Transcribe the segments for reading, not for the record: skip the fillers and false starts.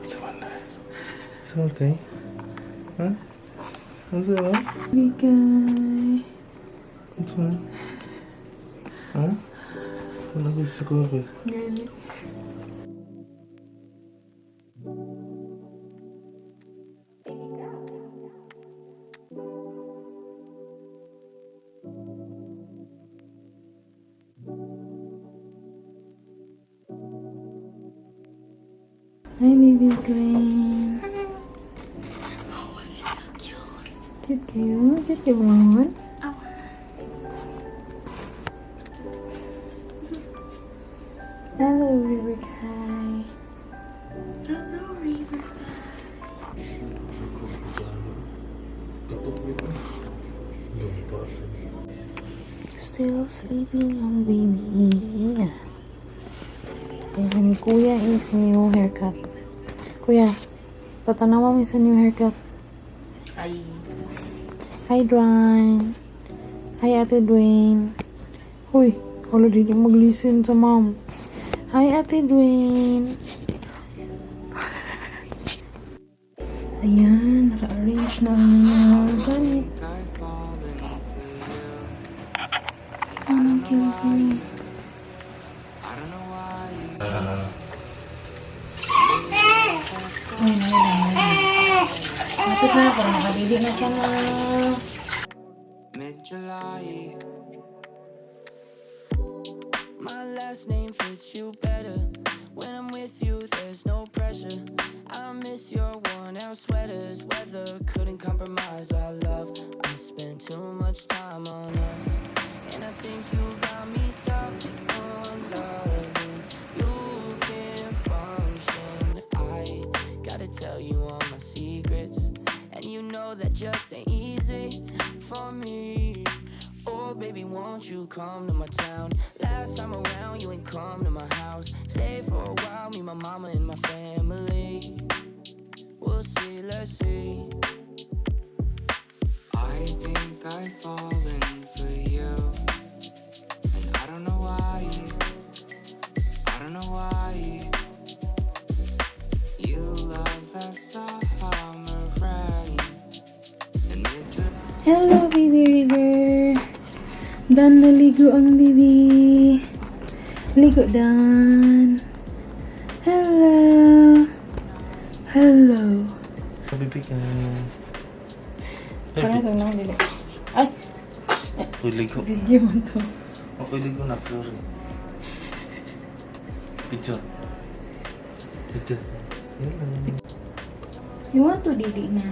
It's okay. Huh? What's it like? Bigay. What's wrong? Huh? Ano gusto ko ako? Gani. Hi, baby queen. Oh, so cute. Cute kayo? Cute kayo bangun? Oh. Hello, baby Khai. Hello, River. Still sleeping on baby. Ayan ni Kuya is new haircut. Kuya, patanawa mo sa new haircut. Hi. Hi, Dwayne. Hi, Ate Dwayne. Huy, wala din mag-listen sa mom. Hi, Ate Dwayne. Ayan, naka-arrange na ang mga gamit. Ang cute. Ay, Kapit na, parang nakabili na siya na. Mid-July. My last name fits you better. When I'm with you, there's no pressure. I miss your worn-out sweaters. Weather couldn't compromise our love. I spent too much time on us, and I think you got me stuck on loving. You can't function. I gotta tell you all my secrets, and you know that just ain't easy for me. Oh baby, won't you come to my town? Last time around you ain't come to my house. Stay for a while, me, my mama and my family. We'll see, let's see. I think I've fallen for you, and I don't know why. I don't know why. You love that summer rain, and Hello, baby river. Dan naligo ang baby. Ligo Dan. Hello. Hello. Bibigyan. Parang ito na dili. Ay, Ligo. video mo to. Okay, ligo na. Sorry. Picture. Picture. Hello. You want to didi na?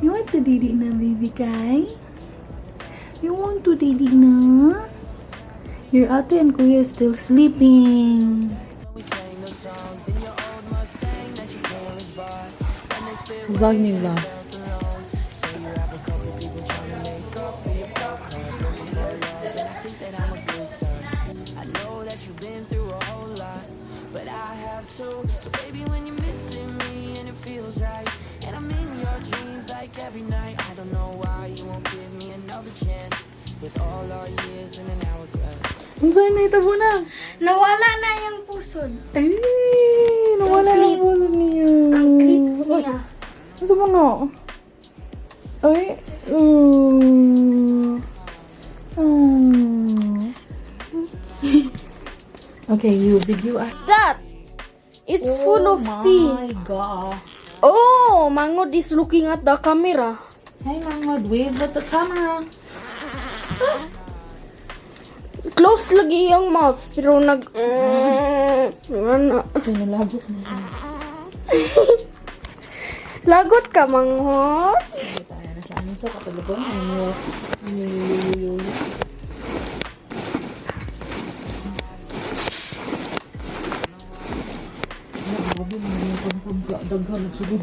You want to didi na, baby Khai? You want to didi na? Your ate and kuya is still sleeping. Vlog ni vlog. I know that you've been through a whole lot, but I have too. So baby, when you're missing me and it feels right, and I'm in your dreams like every night, I don't know why you won't give me another chance. With all our years in an hourglass. Ang sa'yo na itabo na. Nawala na yung pusod. Ay, nawala Ang ang bulog niya. Ang clip niya. Ang sa'yo na. Ay, Okay, you video us. That! It's full of pee. Oh my God. Oh, Mangod is looking at the camera. Hey, Mangod, wave at the camera. Close lagi yung mouth, pero nag... Ano? Sinulagot na siya. Lagot ka, Manghod. Hindi tayo na siya. Ano sa katulubon? Ano? Daghan nagsugod.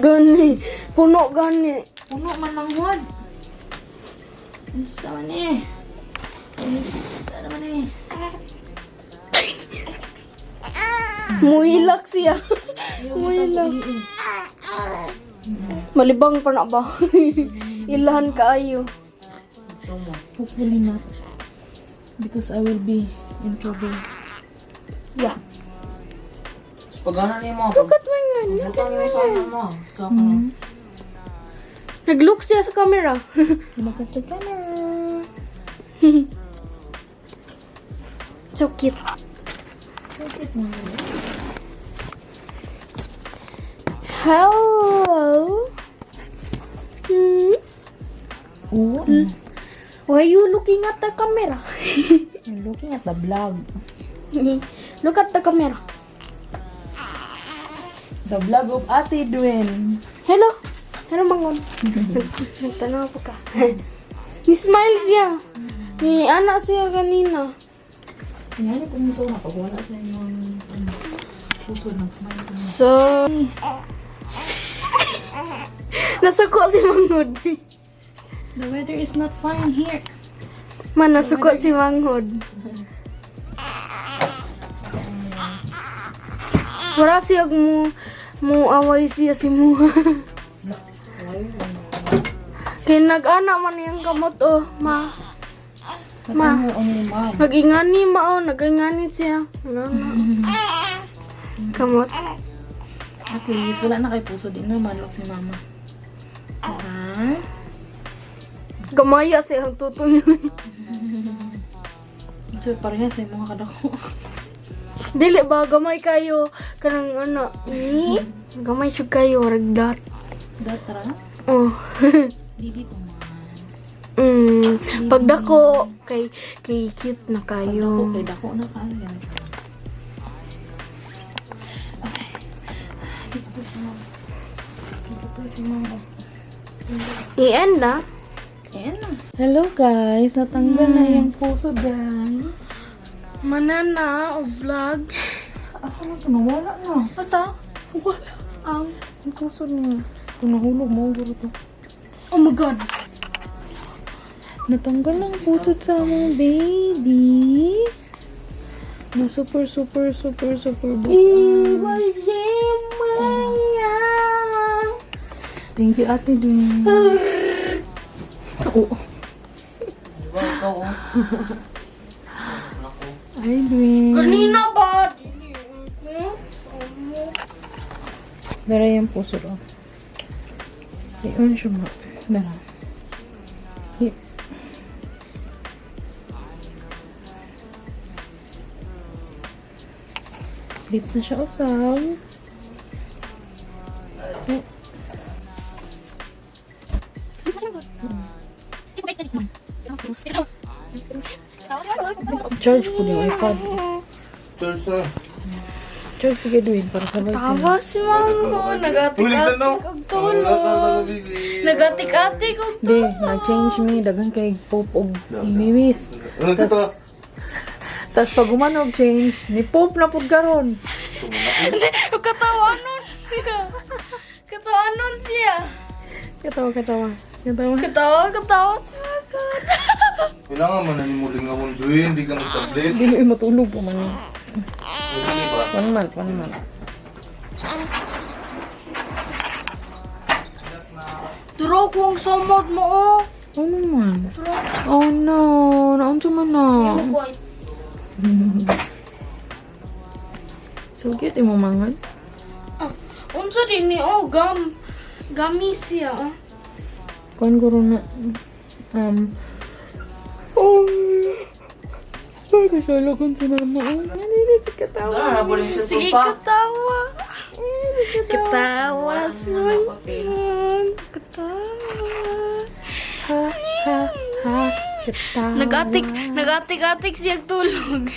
Gani. Puno gani. Puno man ng hod. Ano sa man eh? Ano man eh? Muhilak siya. Muhilak. Malibang pa na ba? Ilahan kaayo. Hopefully not. Because I will be in trouble. Yeah. Pag ano niya mo, Look at my man. butang niya sa ano mo. Sa ano. Nag-look siya sa camera. Look at the camera. So cute. So cute mo. Hello. Oo. Why are you looking at the camera? I'm looking at the vlog. Look at the camera. The vlog of Ate Dwayne. Hello. Hello, Mangon. Nagtanong ako ka. Ni-smile siya. Ni anak siya kanina. Yan, kung gusto na pag wala sa inyong pusod ng smile. So, nasuko si Manghod. The weather is not fine here. Man, nasuko si Manghod. Wala siya mo away siya si Muha. Kaya nag-ana man yung kamot oh, ma. Ma. Nag-ingani ma oh, nag-ingani siya. Kamot. At least, wala na kay puso din na malok si mama. Ha? Gamaya siya ang tutoy. So, pareha sa mga kadako. Dili ba gamay kayo kanang ano ni gamay siya kayo ragdat. Datara? Oh. Didi pa man. Pag dako kay cute na Dako, kayo. kay dako na kaya. Okay. Dito po si mama. Dito po si mama. I-end na. Ayan na. Hello guys, natanggal na yung puso guys. Manana o vlog. Asa na ito? Nawala na. Asa? Wala. Ang Yung puso niya. Kung nahulog mo, guro to. oh my god. Natanggal ng puso sa mga baby. Na super buka. Thank you, Ate Dwayne. Oo. Ay, Dwayne. Kanina ba? Dara yung puso do. Iyon siya ma. Dara. Here. Sleep na siya usaw. Charge ko yung iPad. Charge ko yung Dwayne para sabay Tawa si Mama. Nagatik-atik og tulog. Nagatik-atik og Di, nag-change me. Dagang kay Pope og imiwis. Tas pag umanog change, ni Pope na pud karon. Katawa nun. Katawa nun siya. Katawa. Katawa si Magod. Kailangan man na ni muling nga kung doon, hindi ka mag-tablet. Hindi mo matulog po man. Hindi ba? 1 month. Turo ko ang sumod mo oh. Ano man? Turo. Oh no, naunsa man na. So cute yung mangad. Unsa din ni oh gami siya oh. Kuan guro na. Oh. Bakit siya lagon si mama? Hindi si katawa. Sige katawa. Katawa si Mama. Katawa. Ha. Katawa. Nagatik-atik siya tulog.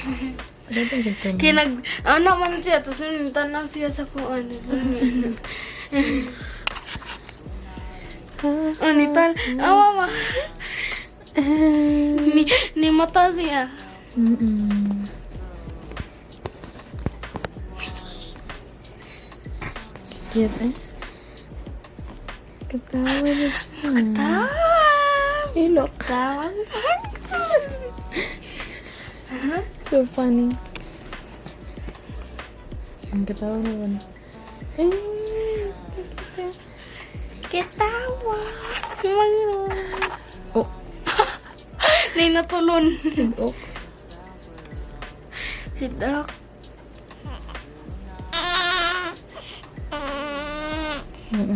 Kaya anak man siya, tapos tanang siya sa kuan. Anitan, mama. Ni mata siya. Cute eh. Katawa na siya. Katawa. Ilok. Katawa. So funny. Ang katawa naman. Katawa. Smile. Oh. Nay natulon. Oh. Si Doc. Jadi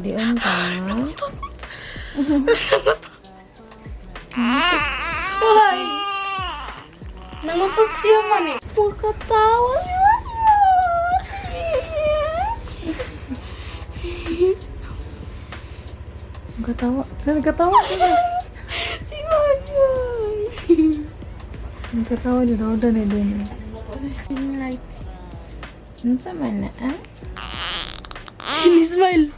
di-on kan? Wah, nangutot siapa nih? Mau ketawa Ketawa. si Bajoy. Ketawa udah nih dia. Lights. Nanti mana? Ini smile.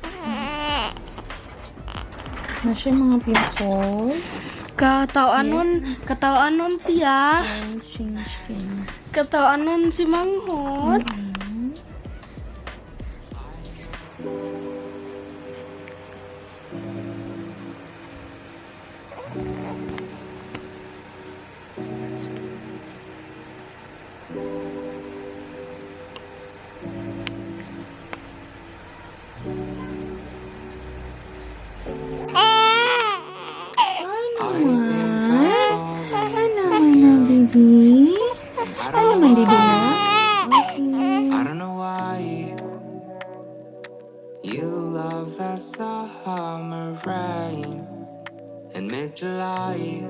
Masih mga pusod. Ketawa anon siya. Skin. Ketawa anon si Manghot. Mana baby? Ano mandi na? I don't know why you love that summer rain in mid-July.